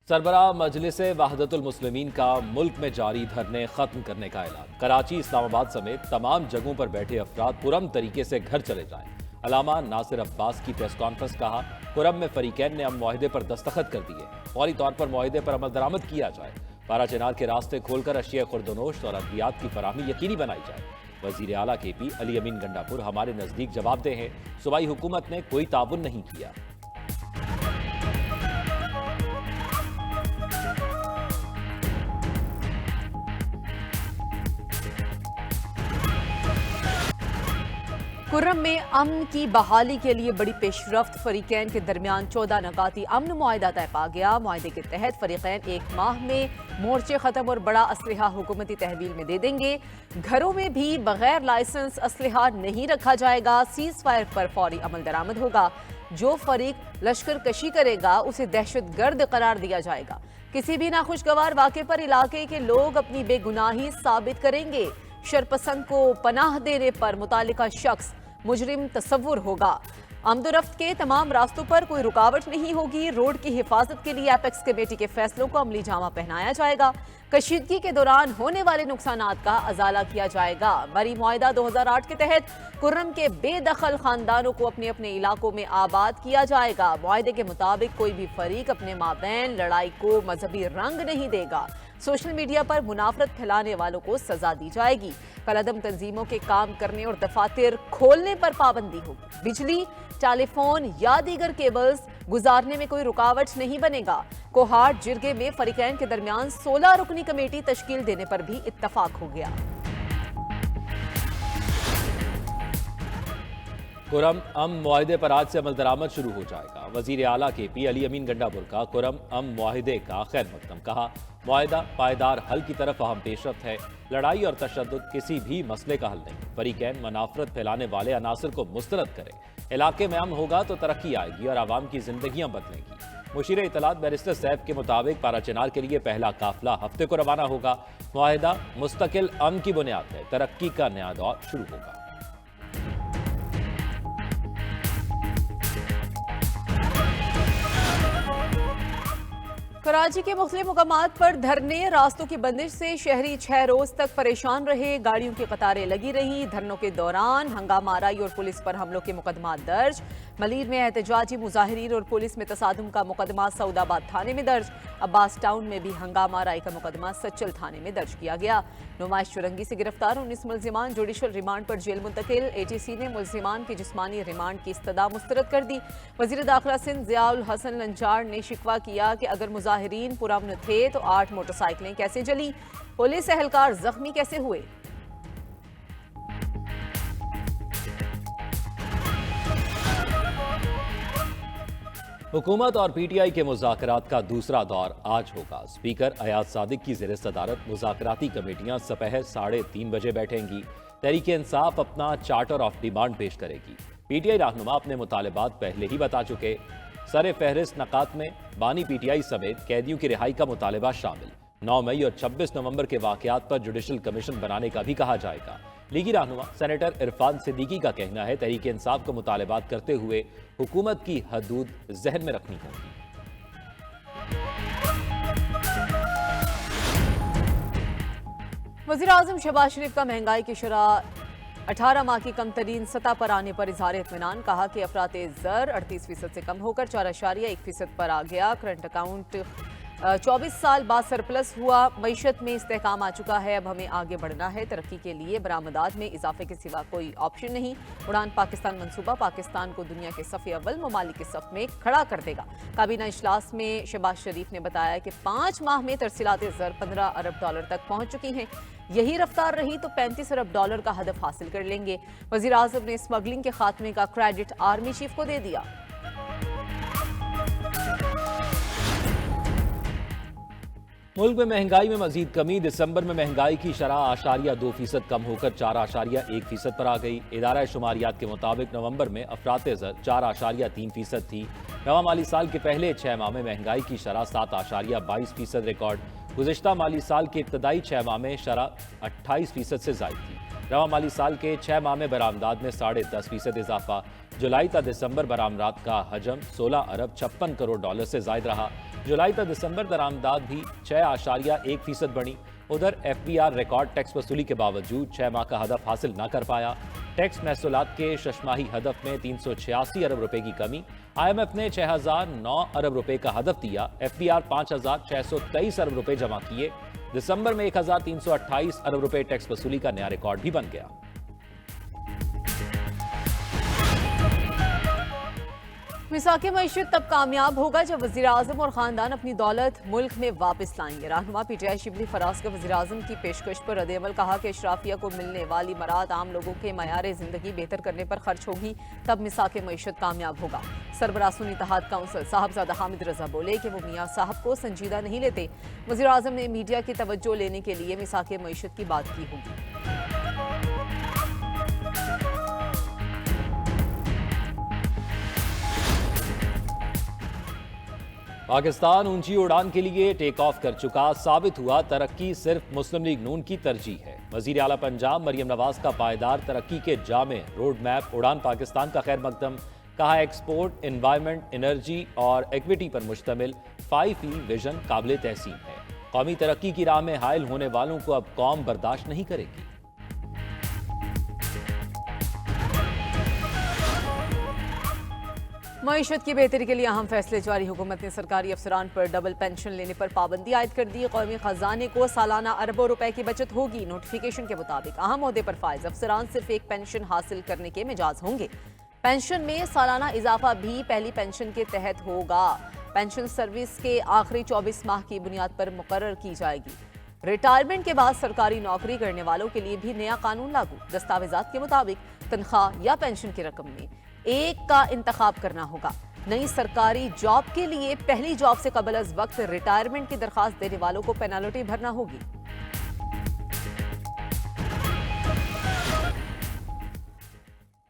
सरबराह मजलिस वहदतुल मुस्लिमीन का मुल्क में जारी धरने खत्म करने का ऐलान। कराची, इस्लामाबाद समेत तमाम जगहों पर बैठे अफराद पुरम तरीके से घर चले जाएं। अलामा नासिर अब्बास की प्रेस कॉन्फ्रेंस। कहा, कुरम में फरीकैन ने मुआहिदे पर दस्तखत कर दिए, फौरी तौर पर मुआहिदे पर अमल दरामद किया जाए। पारा चिनार के रास्ते खोलकर अशिया खुर्दनोश और अद्वियात की फराहमी यकीनी बनाई जाए। वजीर आला KP अली अमीन गंडापुर हमारे नजदीक जवाबदेह हैं, सूबाई हुकूमत ने कोई ताउन नहीं किया। कुर्रम में अमन की बहाली के लिए बड़ी पेशरफ्त। फरीकैन के दरमियान 14 नकाती अमन मुआहिदा तय पा गया। मुआहिदे के तहत फरीकैन 1 माह में मोर्चे खत्म और बड़ा असलहा हुकूमती तहवील में दे देंगे। घरों में भी बगैर लाइसेंस असलहा नहीं रखा जाएगा। सीज फायर पर फौरी अमल दरामद होगा। जो फरीक लश्कर कशी करेगा उसे दहशत गर्द करार दिया जाएगा। किसी भी नाखुशगवार वाक़े पर इलाके के लोग अपनी बेगुनाही साबित करेंगे। शरपसंद को पनाह देने पर मुतालिका शख्स मुजरिम तस्वुर होगा। आमदोरफ्त के तमाम रास्तों पर कोई रुकावट नहीं होगी। रोड की हिफाजत के लिए एपेक्स कमेटी के फैसलों को अमली जामा पहनाया जाएगा। कशीदगी के दौरान होने वाले नुकसानात का अजाला किया जाएगा। बरी मुआहिदा 2008 के तहत कुर्रम के बेदखल खानदानों को अपने अपने इलाकों में आबाद किया जाएगा। मुआहिदे के मुताबिक कोई भी फरीक अपने माबैन लड़ाई को मजहबी रंग नहीं देगा। सोशल मीडिया पर मुनाफरत फैलाने वालों को सजा दी जाएगी। कलअदम तंजीमों के काम करने और दफातर खोलने पर पाबंदी होगी। बिजली, टेलीफोन या दीगर केबल्स गुजारने में कोई रुकावट नहीं बनेगा। कोहाट जिरगे में फरीकैन के दरमियान 16 रुकनी कमेटी तश्कील देने पर भी इत्तफाक हो गया। कुरम अम मुआहिदे पर आज से अमल दरामद शुरू हो जाएगा। वजीर आला KP अली अमीन गंडापुर का कुरम अम मुआहिदे का खैर मकदम। कहा, मुआहिदा पायदार हल की तरफ अहम पेशरफ्त है। लड़ाई और तशद्दुद किसी भी मसले का हल नहीं। फरीकैन मनाफरत फैलाने वाले अनासर को मुस्तरद करे। इलाके में अमन होगा तो तरक्की आएगी और आवाम की जिंदगियां बदलेंगी। मुशीर इतलात बैरिस्टर सैफ के मुताबिक पारा चिनार के लिए पहला काफिला हफ्ते को रवाना होगा। मुआहिदा मुस्तकिल अमन की बुनियाद है। तरक्की का नया दौर शुरू होगा। कराची के मुख्तलिफ मुकामात पर धरने, रास्तों की बंदिश से शहरी 6 रोज तक परेशान रहे। गाड़ियों की कतारें लगी रही। धरनों के दौरान हंगामा आराई और पुलिस पर हमलों के मुकदमा दर्ज। मलीर में एहतजाजी मुजाहिरीन और पुलिस में तसादुम का मुकदमा सऊदाबाद थाने में दर्ज। अब्बास टाउन में भी हंगामा आराई का मुकदमा सच्चल थाने में दर्ज किया गया। नुमाइश चुरंगी से गिरफ्तार 19 मुलजिमान जुडिशल रिमांड पर जेल मुंतकिल। ATC ने मुलजिमान की जिस्मानी रिमांड की इस्तदा मुस्तरद कर दी। वजीर दाखिला सिंध ज़ियाउल हसन लंचार ने शिकवा किया कि अगर मुजाहिरीन पुरअमन थे तो 8 मोटरसाइकिलें कैसे जली, पुलिस एहलकार जख्मी कैसे हुए। हुकूमत और PTI के मुज़ाकरात का दूसरा दौर आज होगा। स्पीकर अयाज सादिक की ज़ेर सदारत मुज़ाकराती कमेटियां सपहर 3:30 बजे बैठेंगी। तहरीक इंसाफ अपना चार्टर ऑफ डिमांड पेश करेगी। PTI रहनुमा अपने मुतालबात पहले ही बता चुके। सर फहरिस्त नकात में बानी PTI समेत कैदियों की रिहाई का मुतालबा शामिल। 9 मई और 26 नवंबर के वाकयात पर जुडिशल कमीशन बनाने का भी कहा जाएगा। लीगी रहनुमा सेनेटर इरफान सिद्दीकी का कहना है, तहरीक इंसाफ को मुतालबात करते हुए हुकूमत की हदूद जहन में रखनी होगी। वज़ीर आज़म शहबाज शरीफ का महंगाई की शरह 18 माह की कम तरीन सतह पर आने पर इजहार इत्मीनान। कहा कि अफराते ज़र 38% से कम होकर 4.1% पर आ गया। करंट अकाउंट 24 साल बाद सरप्लस हुआ। मईशत में इस्तेहकाम आ चुका है। अब हमें आगे बढ़ना है। तरक्की के लिए बरामदात में इजाफे के सिवा कोई ऑप्शन नहीं। उड़ान पाकिस्तान मंसूबा पाकिस्तान को दुनिया के सफ़े अव्वल ममालिक के सफ में खड़ा कर देगा। काबीना इजलास में शहबाज शरीफ ने बताया कि 5 माह में तरसीलात ज़र $15 अरब तक पहुँच चुकी हैं। यही रफ्तार रही तो $35 अरब का हदफ हासिल कर लेंगे। वज़ीर आज़म ने स्मगलिंग के खात्मे का क्रेडिट आर्मी चीफ को दे दिया। मुल्क में महंगाई में मजीद कमी। दिसंबर में महंगाई की शरह 8.2% कम होकर 4.1% पर आ गई। इदारा शुमारियात के मुताबिक नवंबर में अफराते ज़र 4.3% थी। नवा माली साल के पहले 6 माह में महंगाई की शरह 7.22% रिकॉर्ड। गुज़िश्ता माली साल के इब्तदाई 6 माह में शरह 28% से ज़ायद थी। रवा माली साल के 6 माह में बरामदात में 10.5% इजाफा। जुलाई ता दिसंबर बरामदात का हजम $16 अरब 56 करोड़ से ज़ायद रहा। जुलाई तक दिसंबर दरामदाद भी 6.1% बढ़ी। उधर FBR रिकॉर्ड टैक्स वसूली के बावजूद 6 माह का हदफ हासिल न कर पाया। टैक्स महसूलात के शशमाही हदफ में 386 अरब रुपए की कमी। IMF ने 6009 अरब रुपए का हदफ दिया। FBR 5623 अरब रुपए जमा किए। दिसंबर में 1328 अरब रुपए टैक्स वसूली का नया रिकॉर्ड भी बन गया। मिसाके मईशत तब कामयाब होगा जब वज़ीर आज़म और ख़ानदान अपनी दौलत मुल्क में वापस लाएंगे। रहनुमा PTI शिबली फराज का वज़ीर आज़म की पेशकश पर रद्द-ए-अमल। कहा कि अशराफिया को मिलने वाली मराद आम लोगों के मयार ज़िंदगी बेहतर करने पर खर्च होगी, तब मिसाके मईशत कामयाब होगा। सरबराह सुन्नी इत्तेहाद काउंसिल साहबजादा हामिद रजा बोले कि वो मियाँ साहब को संजीदा नहीं लेते। वज़ीर आज़म ने मीडिया की तवज्जो लेने के लिए मिसाके मईशत की बात की होगी। पाकिस्तान ऊंची उड़ान के लिए टेक ऑफ कर चुका, साबित हुआ तरक्की सिर्फ मुस्लिम लीग नून की तरजीह है। वजीर आला पंजाब मरियम नवाज का पायदार तरक्की के जामे रोड मैप उड़ान पाकिस्तान का खैर मकदम। कहा एक्सपोर्ट, एनवायरमेंट, एनर्जी और इक्विटी पर मुश्तमिल 5E विजन काबिल तहसीन है। कौमी तरक्की की राह में हायल होने वालों को अब कौम बर्दाश्त नहीं करेगी। मईशत की बेहतरी के लिए अहम फैसले जारी। हुकूमत ने सरकारी अफसरान पर डबल पेंशन लेने पर पाबंदी आयद कर दी। कौमी खजाने को सालाना अरबों रुपए की बचत होगी। नोटिफिकेशन के मुताबिक अहम ओहदे पर फाइज अफसरान सिर्फ एक पेंशन हासिल करने के मिजाज होंगे। पेंशन में सालाना इजाफा भी पहली पेंशन के तहत होगा। पेंशन सर्विस के आखिरी 24 माह की बुनियाद पर मुकर्रर की जाएगी। रिटायरमेंट के बाद सरकारी नौकरी करने वालों के लिए भी नया कानून लागू। दस्तावेजात के मुताबिक तनख्वाह या पेंशन की रकम में एक का इंतखाब करना होगा। नई सरकारी जॉब के लिए पहली जॉब से कबल अज वक्त रिटायरमेंट की दरखास्त देने वालों को पेनाल्टी भरना होगी।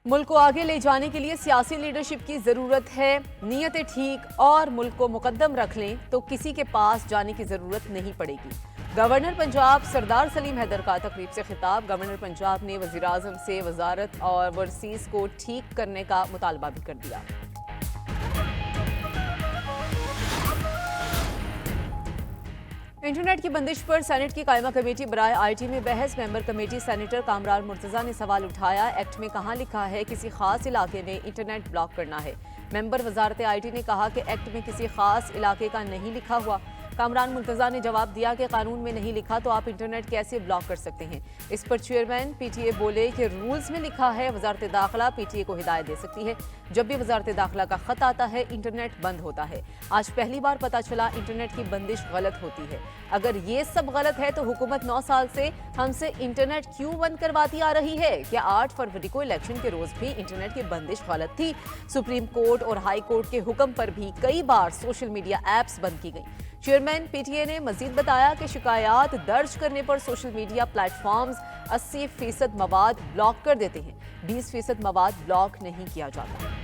मुल्क को आगे ले जाने के लिए सियासी लीडरशिप की जरूरत है। नीयतें ठीक और मुल्क को मुकद्दम रख लें तो किसी के पास जाने की जरूरत नहीं पड़ेगी। गवर्नर पंजाब सरदार सलीम हैदर का तकरीब से खिताब। गवर्नर पंजाब ने वज़ीर आज़म से वजारत और ओवरसीज को ठीक करने का मुतालबा भी कर दिया। इंटरनेट की बंदिश पर सेनेट की कायमा कमेटी बराए IT में बहस। Member committee senator Kamran Murtaza ने सवाल उठाया, एक्ट में कहां लिखा है किसी खास इलाके में इंटरनेट ब्लॉक करना है। मेंबर वजारत IT ने कहा कि एक्ट में किसी खास इलाके का नहीं लिखा हुआ। कामरान मुर्तजा ने जवाब दिया कि कानून में नहीं लिखा तो आप इंटरनेट कैसे ब्लॉक कर सकते हैं। इस पर चेयरमैन PTA बोले कि रूल्स में लिखा है वजारत दाखिला PTA को हिदायत दे सकती है। जब भी वजारत दाखिला का खत आता है इंटरनेट बंद होता है। आज पहली बार पता चला इंटरनेट की बंदिश गलत होती है। अगर ये सब गलत है तो हुकूमत 9 साल से हमसे इंटरनेट क्यों बंद करवाती आ रही है? क्या 8 फरवरी को इलेक्शन के रोज भी इंटरनेट की बंदिश गलत थी? सुप्रीम कोर्ट और हाई कोर्ट के हुक्म पर भी कई बार सोशल मीडिया ऐप्स बंद की गई। चेयरमैन PTA ने मजीद बताया कि शिकायत दर्ज करने पर सोशल मीडिया प्लेटफॉर्म्स 80% मवाद ब्लॉक कर देते हैं, 20% मवाद ब्लॉक नहीं किया जाता।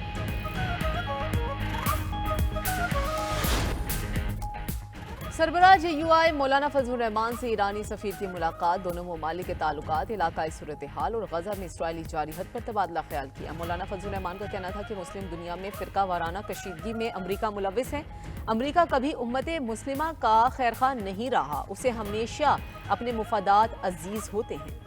सरबराह JUI मौलाना फजलुर रहमान से ईरानी सफीर की मुलाकात। दोनों ममालिक के ताल्लुकात, इलाकाई सूरत हाल और गजा में इसराइली जारिहत पर तबादला ख्याल किया। मौलाना फजलुर रहमान का कहना था कि मुस्लिम दुनिया में फिरका वाराना कशीदगी में अमरीका मुलविस है। अमरीका कभी उम्मत मुस्लिमा का खैरखा नहीं रहा, उसे हमेशा अपने मुफादात अजीज होते हैं।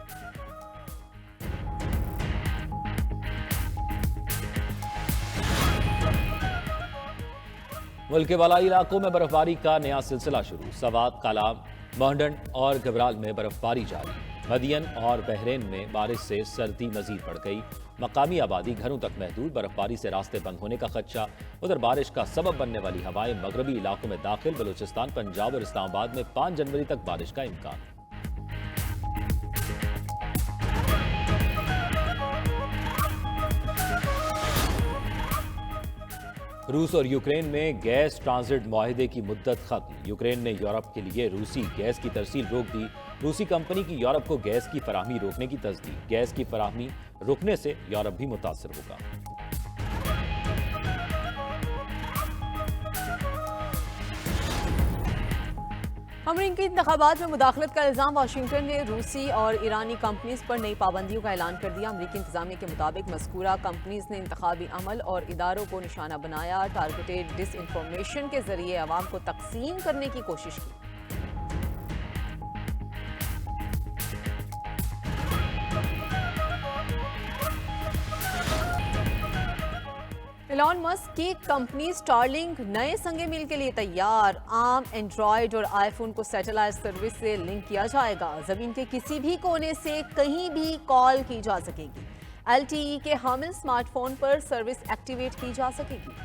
मुल्क के बालाई इलाकों में बर्फबारी का नया सिलसिला शुरू। सवात, कालाम, मोहडंड और घबराल में बर्फबारी जारी। मदियन और बहरेन में बारिश से सर्दी मजीद बढ़ गई। मकामी आबादी घरों तक महदूद। बर्फबारी से रास्ते बंद होने का खदशा। उधर बारिश का सबब बनने वाली हवाएं मगरबी इलाकों में दाखिल। बलूचिस्तान, पंजाब और इस्लामाबाद में 5 जनवरी तक बारिश का इम्कान। रूस और यूक्रेन में गैस ट्रांजिट मुआहिदे की मुद्दत खत्म। यूक्रेन ने यूरोप के लिए रूसी गैस की तरसील रोक दी। रूसी कंपनी की यूरोप को गैस की फराहमी रोकने की तस्दीक। गैस की फराहमी रुकने से यूरोप भी मुतासर होगा। अमरीकी इंतखाबात में मुदाखलत का इल्ज़ाम। वाशिंगटन ने रूसी और ईरानी कंपनीज पर नई पाबंदियों का ऐलान कर दिया। अमरीकी इंतजामिया के मुताबिक मज़कूरा कंपनीज ने इंतखाबी अमल और इदारों को निशाना बनाया, टारगेटेड डिस इंफॉर्मेशन के जरिए अवाम को तकसीम करने की कोशिश की। एलॉन मस्क की कंपनी स्टारलिंक नए संगे मील के लिए तैयार। आम एंड्रॉयड और आईफोन को सैटेलाइट सर्विस से लिंक किया जाएगा। जमीन के किसी भी कोने से कहीं भी कॉल की जा सकेगी। LTE के हामिल स्मार्टफोन पर सर्विस एक्टिवेट की जा सकेगी।